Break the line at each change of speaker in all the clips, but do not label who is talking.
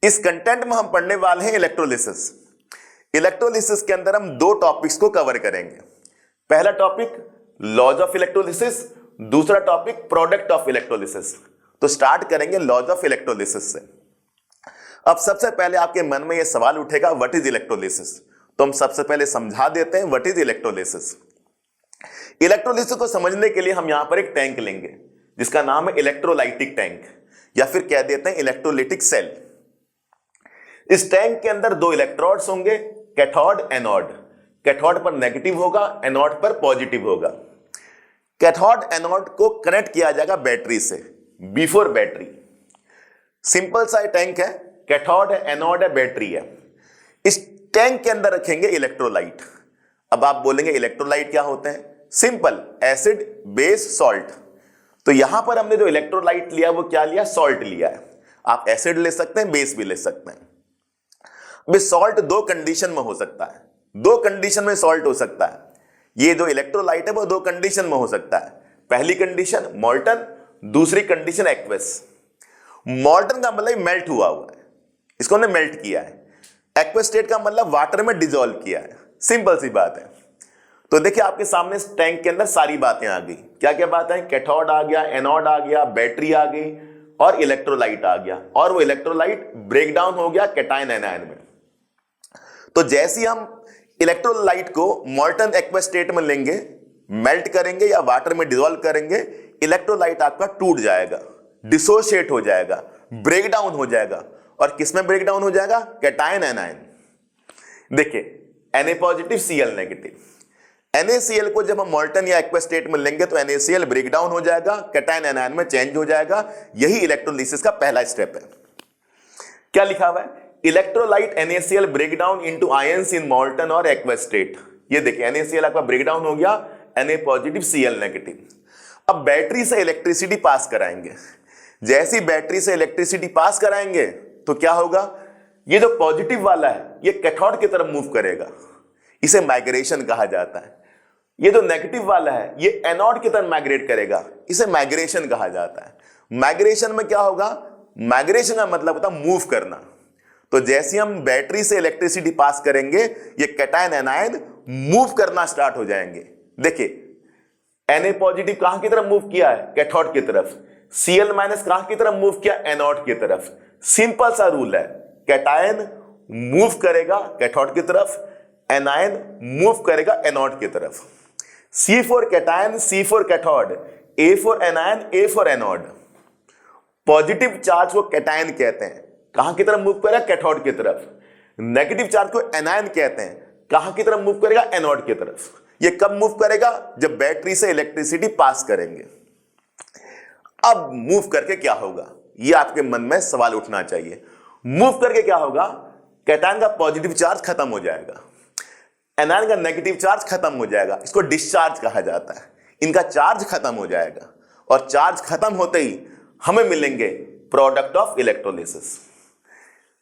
इस कंटेंट में हम पढ़ने वाले हैं इलेक्ट्रोलिसिस। इलेक्ट्रोलिसिस के अंदर हम दो टॉपिक्स को कवर करेंगे। पहला टॉपिक लॉज ऑफ इलेक्ट्रोलिसिस, दूसरा टॉपिक प्रोडक्ट ऑफ इलेक्ट्रोलिसिस। तो स्टार्ट करेंगे लॉज ऑफ इलेक्ट्रोलिसिस से। अब सबसे पहले आपके मन में यह सवाल उठेगा व्हाट इज इलेक्ट्रोलिसिस। तो हम सबसे पहले समझा देते हैं व्हाट इज इलेक्ट्रोलिसिस। इलेक्ट्रोलिसिस को समझने के लिए हम यहां पर एक टैंक लेंगे जिसका नाम है इलेक्ट्रोलाइटिक टैंक, या फिर कह देते हैं इलेक्ट्रोलाइटिक सेल। इस टैंक के अंदर दो इलेक्ट्रोड्स होंगे, कैथोड एनोड। कैथोड पर नेगेटिव होगा, एनोड पर पॉजिटिव होगा। कैथोड एनोड को कनेक्ट किया जाएगा बैटरी से, बिफोर बैटरी। सिंपल सा टैंक है, कैथोड है, एनोड है, बैटरी है। इस टैंक के अंदर रखेंगे इलेक्ट्रोलाइट। अब आप बोलेंगे इलेक्ट्रोलाइट क्या होते हैं? Simple, acid base salt. तो यहां पर हमने जो इलेक्ट्रोलाइट लिया वो क्या लिया? सॉल्ट लिया है। आप एसिड ले सकते हैं, बेस भी ले सकते हैं। अब सॉल्ट दो कंडीशन में हो सकता है, दो कंडीशन में सॉल्ट हो सकता है। ये जो इलेक्ट्रोलाइट है वो दो कंडीशन में हो सकता है। पहली कंडीशन मॉल्टन, दूसरी कंडीशन एक्वस। मॉल्टन का मतलब मेल्ट हुआ हुआ है, इसको हमने मेल्ट किया है। एक्वस स्टेट का मतलब वाटर में डिजोल्व किया है। सिंपल सी बात है। तो देखिए आपके सामने इस टैंक के अंदर सारी बातें आ गई। क्या क्या बात है? कैथोड आ गया, एनोड आ गया, बैटरी आ गई और इलेक्ट्रोलाइट आ गया। और वो इलेक्ट्रोलाइट ब्रेक डाउन हो गया कैटायन एनायन में। तो जैसे ही हम इलेक्ट्रोलाइट को मॉल्टन एक्वस स्टेट में लेंगे, मेल्ट करेंगे या वाटर में डिसॉल्व करेंगे, इलेक्ट्रोलाइट आपका टूट जाएगा, डिसोशिएट हो जाएगा, ब्रेक डाउन हो जाएगा। और किसमें ब्रेक डाउन हो जाएगा? Cation anion. देखिए Na positive, Cl negative. NaCl को जब हम मॉल्टन या एक्वस स्टेट में लेंगे तो NaCl ब्रेक डाउन हो जाएगा, कैटायन एनायन में चेंज हो जाएगा। यही इलेक्ट्रोलिसिस का पहला स्टेप है। क्या लिखा हुआ है? Electrolyte NaCl break down into ions in molten और एक्वस स्टेट। ये देखिए NaCl आपका ब्रेक डाउन हो गया, Na पॉजिटिव, Cl नेगेटिव। अब बैटरी से इलेक्ट्रिसिटी पास कराएंगे। जैसी बैटरी से इलेक्ट्रिसिटी पास कराएंगे तो क्या होगा? ये जो पॉजिटिव वाला है ये कैथोड की तरफ मूव करेगा, इसे माइग्रेशन कहा जाता है। ये जो नेगेटिव वाला है ये एनोड की तरफ माइग्रेट करेगा, इसे माइग्रेशन कहा जाता है। माइग्रेशन में क्या होगा? माइग्रेशन का मतलब होता है मूव करना। तो जैसे हम बैटरी से इलेक्ट्रिसिटी पास करेंगे ये कैटायन एनायन मूव करना स्टार्ट हो जाएंगे। देखिए Na पॉजिटिव कहां की तरफ मूव किया है? कैथोड की तरफ। Cl माइनस कहां की तरफ मूव किया? एनोड की तरफ। सिंपल सा रूल है, कैटायन मूव करेगा कैथोड की तरफ, एनायन मूव करेगा एनोड की तरफ। C for cation, C for cathode, A for anion, A for anode. Positive charge को कैटायन कहते हैं, कहां की तरफ मूव करेगा? कैथोड की तरफ। नेगेटिव चार्ज को एनायन कहते हैं, कहां की तरफ मूव करेगा? एनोड की तरफ। ये कब मूव करेगा? जब बैटरी से इलेक्ट्रिसिटी पास करेंगे। अब मूव करके क्या होगा? ये आपके मन में सवाल उठना चाहिए। मूव करके क्या होगा? कैटायन का पॉजिटिव चार्ज खत्म हो जाएगा, एनायन का नेगेटिव चार्ज खत्म हो जाएगा। इसको डिस्चार्ज कहा जाता है। इनका चार्ज खत्म हो जाएगा और चार्ज खत्म होते ही हमें मिलेंगे प्रोडक्ट ऑफ इलेक्ट्रोलिसिस।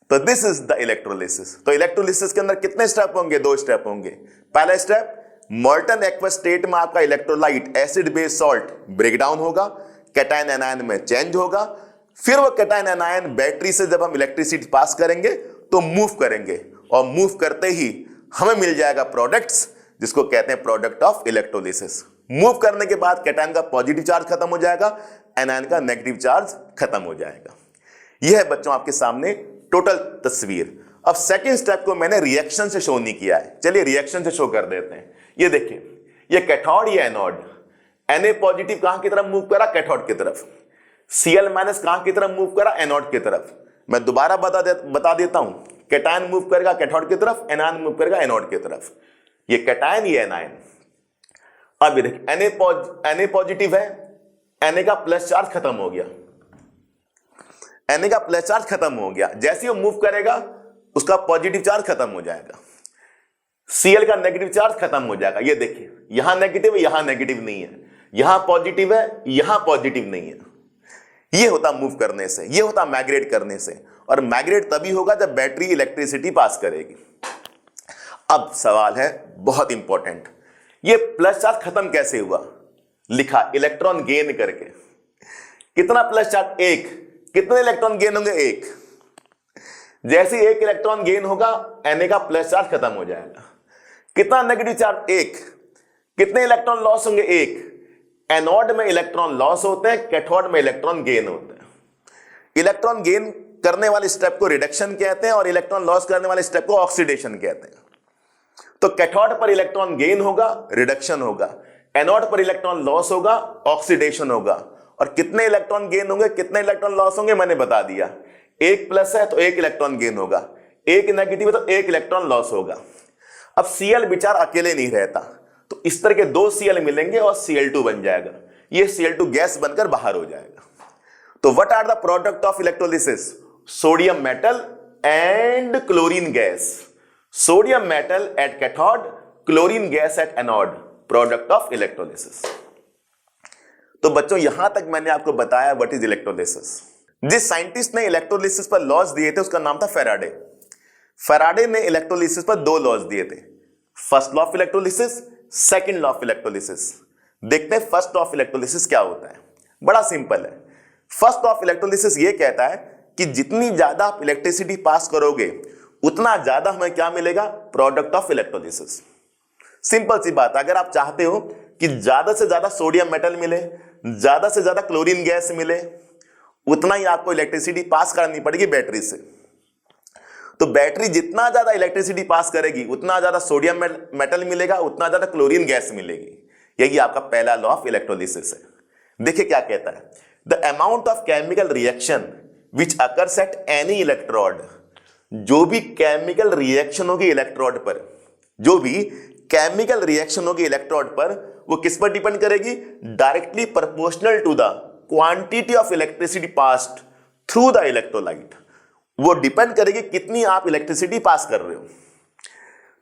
तो दिस इज द इलेक्ट्रोलिसिस। तो इलेक्ट्रोलिसिस के अंदर कितने स्टेप होंगे? दो स्टेप होंगे। पहला स्टेप मॉल्टन एक्वस स्टेट में आपका electrolyte acid base salt break down होगा, कैटायन एनायन में चेंज होगा। फिर वो कैटायन एनायन बैटरी से जब हम इलेक्ट्रिसिटी पास करेंगे तो मूव करेंगे और मूव करते ही हमें मिल जाएगा प्रोडक्ट्स, जिसको कहते हैं प्रोडक्ट ऑफ इलेक्ट्रोलिसिस। मूव करने के बाद कैटायन का पॉजिटिव चार्ज खत्म हो जाएगा, एनायन का नेगेटिव चार्ज खत्म हो जाएगा। यह है बच्चों आपके सामने टोटल तस्वीर। अब सेकंड स्टेप को मैंने रिएक्शन से शो नहीं किया है, चलिए रिएक्शन से शो कर देते हैं। ये देखिए, ये कैथोड, ये एनोड। Na पॉजिटिव कहां की तरफ मूव करा? कैथोड की तरफ। Cl माइनस कहां की तरफ मूव करा? एनोड की तरफ। मैं दोबारा बता देता हूं, कैटायन मूव करेगा कैथोड की तरफ, एनायन मूव करेगा एनोड की तरफ। ये कैटायन, ये एनायन। अब ये देखिए Na पॉजिटिव है, Na का प्लस चार्ज खत्म हो गया, Na का प्लस चार्ज खत्म हो गया। जैसे ही वो मूव करेगा उसका पॉजिटिव चार्ज खत्म हो जाएगा, Cl का नेगेटिव चार्ज खत्म हो जाएगा। ये देखिए यहां नेगेटिव है, यहां नेगेटिव नहीं है, यहां पॉजिटिव है, यहां पॉजिटिव नहीं है। ये होता मूव करने से, ये होता माइग्रेट करने से। और माइग्रेट तभी होगा जब बैटरी इलेक्ट्रिसिटी पास करेगी। अब सवाल है बहुत इंपॉर्टेंट, ये प्लस चार्ज खत्म कैसे हुआ? लिखा इलेक्ट्रॉन गेन करके। कितना प्लस चार्ज? एक। कितने इलेक्ट्रॉन गेन होंगे? एक। जैसे ही एक इलेक्ट्रॉन गेन होगा Na का प्लस चार्ज खत्म हो जाएगा। कितना नेगेटिव चार्ज? एक। कितने इलेक्ट्रॉन लॉस होंगे? एक। एनोड में इलेक्ट्रॉन लॉस होते हैं, कैथोड में इलेक्ट्रॉन गेन होते हैं। इलेक्ट्रॉन गेन करने वाले स्टेप को रिडक्शन कहते हैं और इलेक्ट्रॉन लॉस करने वाले स्टेप को ऑक्सीडेशन कहते हैं। तो कैथोड पर इलेक्ट्रॉन गेन होगा, रिडक्शन होगा। एनोड पर इलेक्ट्रॉन लॉस होगा, ऑक्सीडेशन होगा। और कितने इलेक्ट्रॉन गेन होंगे, कितने इलेक्ट्रॉन लॉस होंगे, मैंने बता दिया। एक प्लस है तो एक इलेक्ट्रॉन गेन होगा, एक नेगेटिव है तो एक इलेक्ट्रॉन लॉस होगा। अब Cl बेचारा अकेले नहीं रहता, तो इस तरह के दो Cl मिलेंगे और Cl2 बन जाएगा। ये Cl2 गैस बनकर बाहर हो जाएगा। तो what are the product of electrolysis? Sodium metal and chlorine gas. Sodium metal at cathode, chlorine gas at anode, product of electrolysis. तो बच्चों यहां तक मैंने आपको बताया व्हाट इज इलेक्ट्रोलिसिस। जिस साइंटिस्ट ने इलेक्ट्रोलिसिस पर लॉज दिए थे उसका नाम था फैराडे। फैराडे ने इलेक्ट्रोलिसिस पर दो लॉज दिए थे, first law of electrolysis, second law of electrolysis. देखते हैं फर्स्ट लॉ ऑफ इलेक्ट्रोलिसिस क्या होता है। बड़ा सिंपल है। फर्स्ट लॉ ऑफ इलेक्ट्रोलिसिस ये कहता है कि जितनी ज्यादा आप इलेक्ट्रिसिटी पास करोगे उतना ज्यादा हमें क्या मिलेगा? Product of electrolysis. सिंपल सी बात, अगर आप चाहते हो कि ज्यादा से ज्यादा सोडियम मेटल मिले, ज्यादा से ज्यादा क्लोरीन गैस मिले, उतना ही आपको इलेक्ट्रिसिटी पास करनी पड़ेगी बैटरी से। तो बैटरी जितना ज्यादा इलेक्ट्रिसिटी पास करेगी उतना ज्यादा सोडियम मेटल मिलेगा, उतना ज्यादा क्लोरीन गैस मिलेगी। यही आपका पहला लॉ ऑफ इलेक्ट्रोलिसिस है। देखिए क्या कहता है, the amount of chemical reaction which occurs at any electrode. जो भी केमिकल रिएक्शन होगी इलेक्ट्रोड पर, जो भी केमिकल रिएक्शन होगी इलेक्ट्रोड पर, वो किस पर डिपेंड करेगी? Directly proportional to the quantity of electricity passed through the electrolyte. वो डिपेंड करेगी कितनी आप इलेक्ट्रिसिटी पास कर रहे हो।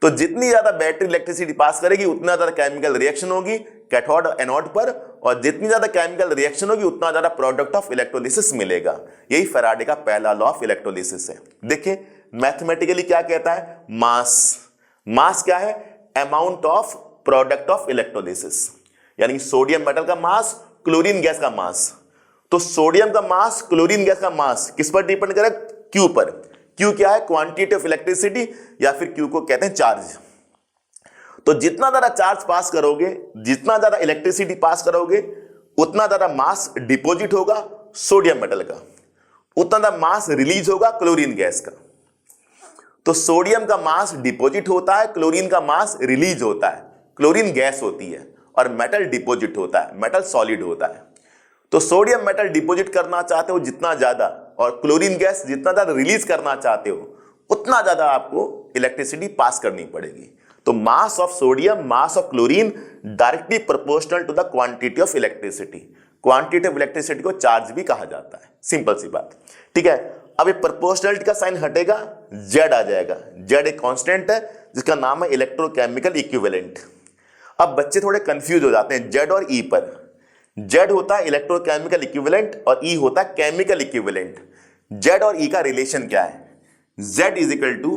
तो जितनी ज्यादा बैटरी इलेक्ट्रिसिटी पास करेगी उतना ज्यादा केमिकल रिएक्शन होगी कैथोड और एनोड पर, और जितनी ज्यादा केमिकल रिएक्शन होगी उतना ज्यादा प्रोडक्ट ऑफ इलेक्ट्रोलिसिस मिलेगा। यही फैराडे का पहला लॉ ऑफ इलेक्ट्रोलिसिस है। देखिए मैथमेटिकली क्या कहता है, मास। मास क्या है? Amount of product of electrolysis, यानी सोडियम मेटल का मास, क्लोरीन गैस का मास। तो सोडियम का मास, क्लोरीन गैस का मास किस पर डिपेंड करे? क्यू पर। क्यू क्या है? क्वांटिटी ऑफ इलेक्ट्रिसिटी, या फिर क्यू को कहते हैं चार्ज। तो जितना ज्यादा चार्ज पास करोगे, जितना ज्यादा इलेक्ट्रिसिटी पास करोगे, उतना ज्यादा मास डिपॉजिट होगा सोडियम मेटल का, उतना ज्यादा मास रिलीज होगा क्लोरीन गैस का। तो सोडियम का मास डिपॉजिट होता है, क्लोरीन का मास रिलीज होता है। क्लोरीन गैस होती है और मेटल डिपॉजिट होता है, मेटल सॉलिड होता है। तो सोडियम मेटल डिपॉजिट करना चाहते हो जितना ज्यादा, और क्लोरीन गैस जितना ज्यादा रिलीज करना चाहते हो, उतना ज्यादा आपको इलेक्ट्रिसिटी पास करनी पड़ेगी। तो mass of sodium, mass of chlorine directly proportional to the quantity of electricity. Quantity of electricity को चार्ज भी कहा जाता है। सिंपल सी बात, ठीक है। अब ये प्रोपोर्शनलिटी का साइन हटेगा, जेड आ जाएगा। जेड एक कांस्टेंट है जिसका नाम है इलेक्ट्रोकेमिकल इक्विवेलेंट। अब बच्चे थोड़े कंफ्यूज हो जाते हैं जेड और ई पर। जेड होता है इलेक्ट्रोकेमिकल इक्विवेलेंट और ई होता है केमिकल इक्विवेलेंट। जेड और ई का रिलेशन क्या है? Z is equal to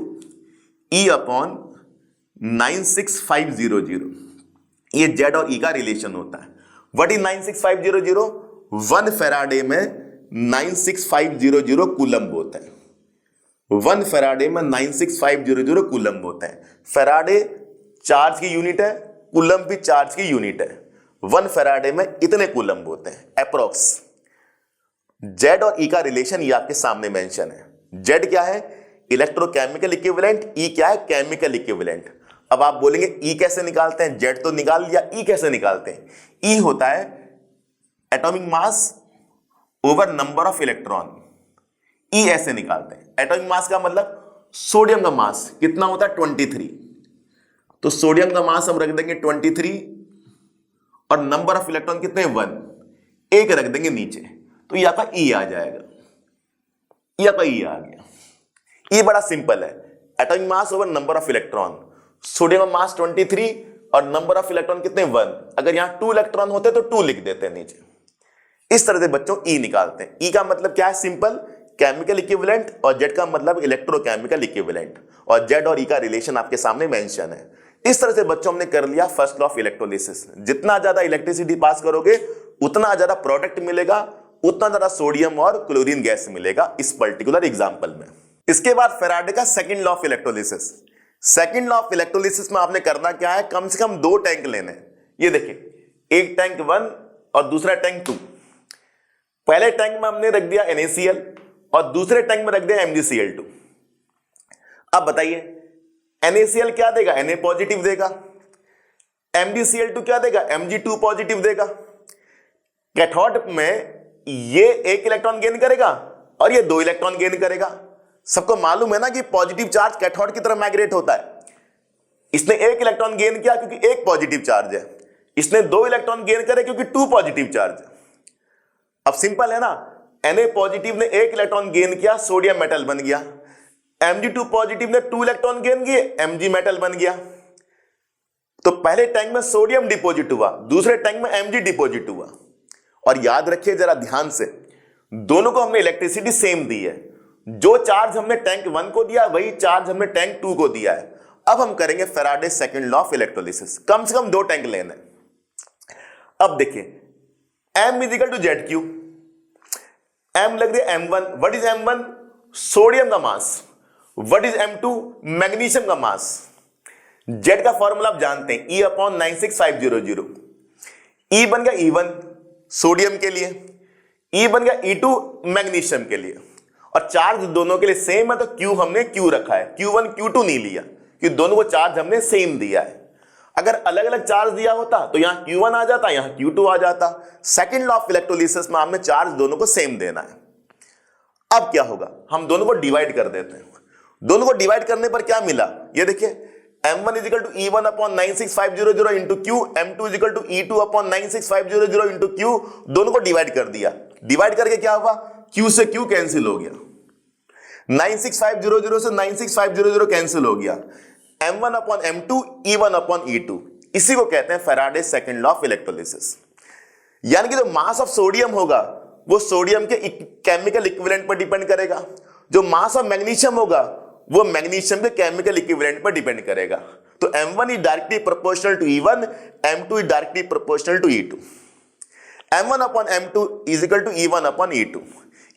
E upon 96500। ये जेड और ई का रिलेशन होता है। What is 96500? 1 फैराडे में 96500 कूलम्ब होता है। 1 फैराडे में 96500 कूलम्ब होता है। फैराडे चार्ज की यूनिट है, कूलम्ब भी चार्ज की यूनिट है। 1 फैराडे में इतने कूलम्ब होते हैं अप्रोक्स। जेड और ई का रिलेशन ये आपके सामने मेंशन है। जेड क्या है? Electrochemical equivalent. ई क्या है? Chemical equivalent. अब आप बोलेंगे ई कैसे निकालते हैं? जेड तो निकाल लिया, ई कैसे निकालते हैं? ई होता है atomic mass over number of electron. E ऐसे निकालते हैं। एटॉमिक मास का मतलब सोडियम का मास कितना होता है? 23। तो सोडियम का मास हम रख देंगे 23 और नंबर ऑफ इलेक्ट्रॉन कितने? 1, एक रख देंगे नीचे, तो ये आपका ई आ जाएगा। ये आपका ई आ गया। ये बड़ा सिंपल है, atomic mass over number of electron. Sodium का मास 23 और नंबर ऑफ इलेक्ट्रॉन कितने? 1। अगर यहां 2 इलेक्ट्रॉन होते तो 2 लिख देते हैं नीचे। इस तरह से बच्चों ई निकालते हैं। ई का मतलब क्या है? सिंपल केमिकल इक्विवेलेंट, और जेड का मतलब इलेक्ट्रोकेमिकल इक्विवेलेंट। और जेड और ई का रिलेशन आपके सामने मेंशन है। इस तरह से बच्चों हमने कर लिया फर्स्ट लॉ ऑफ इलेक्ट्रोलिसिस। जितना ज्यादा इलेक्ट्रिसिटी पास करोगे उतना ज्यादा प्रोडक्ट मिलेगा, उतना ज्यादा सोडियम और क्लोरीन गैस मिलेगा इस पर्टिकुलर एग्जांपल में। इसके बाद फैराडे का second law of electrolysis. Second law of electrolysis में आपने करना क्या है, कम से कम 2 टैंक लेने। ये देखिए, एक टैंक 1 और दूसरा टैंक 2। पहले टैंक में हमने रख दिया NaCl और दूसरे टैंक में रख दिया MgCl2। अब बताइए NaCl क्या देगा, Na पॉजिटिव देगा, MgCl2 क्या देगा, Mg2 पॉजिटिव देगा। कैथोड में ये 1 इलेक्ट्रॉन गेन करेगा और ये 2 इलेक्ट्रॉन गेन करेगा। सबको मालूम है ना कि पॉजिटिव चार्ज कैथोड की तरफ माइग्रेट होता है। इसने 1 इलेक्ट्रॉन गेन किया क्योंकि 1 पॉजिटिव चार्ज है, इसने 2 इलेक्ट्रॉन गेन करे क्योंकि 2 पॉजिटिव चार्ज है। अब सिंपल है ना, Na पॉजिटिव ने 1 इलेक्ट्रॉन गेन किया, सोडियम मेटल बन गया। Mg2 पॉजिटिव ने 2 इलेक्ट्रॉन गेन किए, Mg मेटल बन गया। तो पहले टैंक में सोडियम डिपॉजिट हुआ, दूसरे टैंक में Mg डिपॉजिट हुआ। और याद रखिए जरा ध्यान से, दोनों को हमने इलेक्ट्रिसिटी सेम दी है। जो चार्ज हमने टैंक 1 को दिया वही चार्ज हमने टैंक 2 को दिया है। अब हम करेंगे Faraday second law of electrolysis. कम से कम 2 टैंक लेने। अब देखिए M is equal to ZQ, M लग रही है M1। What is M1? Sodium का मास। What is M2? मैग्नीशियम का मास। Z का फॉर्मूला आप जानते हैं, E/96500। E बन गया E1 सोडियम के लिए, E बन गया E2 मैग्नीशियम के लिए। और चार्ज दोनों के लिए सेम है तो Q हमने Q रखा है, Q1 Q2 नहीं लिया क्योंकि दोनों को चार्ज हमने सेम दिया है। अगर अलग अलग चार्ज दिया होता तो यहां Q1 आ जाता, यहां Q2 आ जाता। सेकंड लॉ ऑफ इलेक्ट्रोलिसिस में हमने चार्ज दोनों को सेम देना है। अब क्या होगा, हम दोनों को डिवाइड कर देते हैं। दोनों को डिवाइड करने पर क्या मिला, ये देखिए M1 equal to E1/96500 into Q, M2 equal to E2/96500 into Q। दोनों को डिवाइड कर दिया। डिवाइड करके क्या हुआ, Q से Q कैंसिल हो गया, 96500 से 96500 कैंसिल हो गया। M1/M2 E1/E2, इसी को कहते हैं Faraday second law of electrolysis. यानी कि जो मास ऑफ सोडियम होगा वो सोडियम के केमिकल इक्विवेलेंट पर डिपेंड करेगा, जो मास ऑफ मैग्नीशियम होगा वो मैग्नीशियम के केमिकल इक्विवेलेंट पर डिपेंड करेगा। तो M1 is directly proportional to E1, M2 is directly proportional to E2। M1/M2 equal to E1/E2,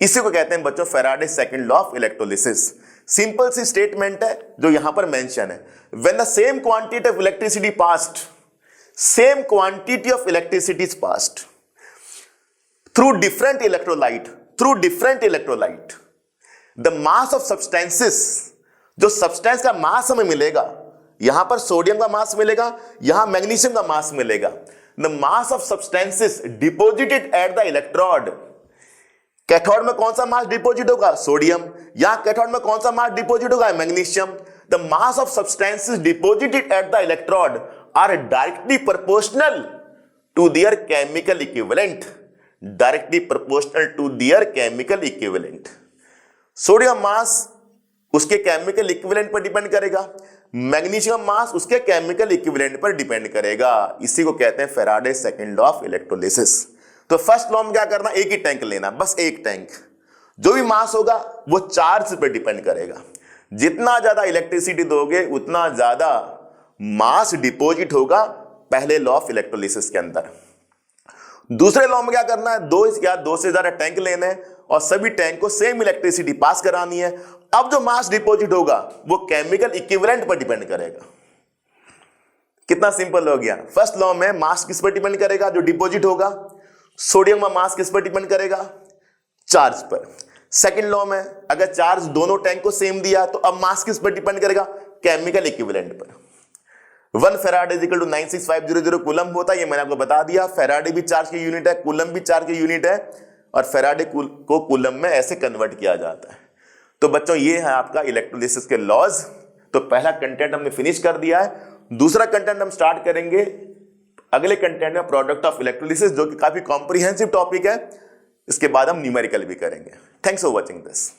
इसी को कहते हैं बच्चों Faraday second law of electrolysis. Simple सी स्टेटमेंट है जो यहां पर मेंशन है, when the same quantity of electricity passed, same quantity of electricity is passed through different electrolyte, the mass of substances, जो सब्सटेंस का मास हमें मिलेगा, यहां पर सोडियम का मास मिलेगा, यहां मैग्नीशियम का मास मिलेगा। The mass of substances deposited at the electrode, cathode में कौन सा मास डिपॉजिट होगा, सोडियम। यहां कैथोड में कौन सा मास डिपॉजिट होगा, magnesium. The mass of substances deposited at the electrode are directly proportional to their chemical equivalent, directly proportional to their chemical equivalent. Sodium mass उसके केमिकल इक्विवेलेंट पर depend करेगा, magnesium mass उसके chemical equivalent पर depend करेगा। इसी को कहते हैं Faraday second law of electrolysis. तो फर्स्ट लॉ में क्या करना, एक ही टैंक लेना, बस एक टैंक। जो भी मास होगा वो चार्ज पे डिपेंड करेगा। जितना ज्यादा इलेक्ट्रिसिटी दोगे उतना ज्यादा मास डिपॉजिट होगा पहले लॉ ऑफ इलेक्ट्रोलिसिस के अंदर। दूसरे लॉ में क्या करना है, 2 या 2 से ज्यादा टैंक लेने हैं और सभी टैंक को सेम इलेक्ट्रिसिटी पास करानी है। अब जो मास डिपॉजिट होगा वो केमिकल इक्विवेलेंट पर डिपेंड करेगा। कितना सिंपल हो गया। फर्स्ट लॉ में मास किस पर डिपेंड करेगा, जो डिपॉजिट होगा। सोडियम का मास किस पर डिपेंड करेगा, चार्ज पर। सेकंड लॉ में अगर चार्ज दोनों टैंक को सेम दिया तो अब मास किस पर डिपेंड करेगा, केमिकल इक्विवेलेंट पर। 1 फैराडे इक्वल टू 96500 कूलम होता है, ये मैंने आपको बता दिया। फैराडे भी चार्ज की यूनिट है, कूलम भी चार्ज की यूनिट है और फैराडे को कूलम में ऐसे कन्वर्ट किया जाता है। तो बच्चों ये है आपका इलेक्ट्रोलिसिस के लॉज। तो पहला कंटेंट हमने फिनिश कर दिया है। दूसरा कंटेंट हम स्टार्ट करेंगे अगले कंटेंट में, प्रोडक्ट ऑफ इलेक्ट्रोलिसिस, जो कि काफी कॉम्प्रिहेंसिव टॉपिक है। इसके बाद हम न्यूमेरिकल भी करेंगे। Thanks for watching this.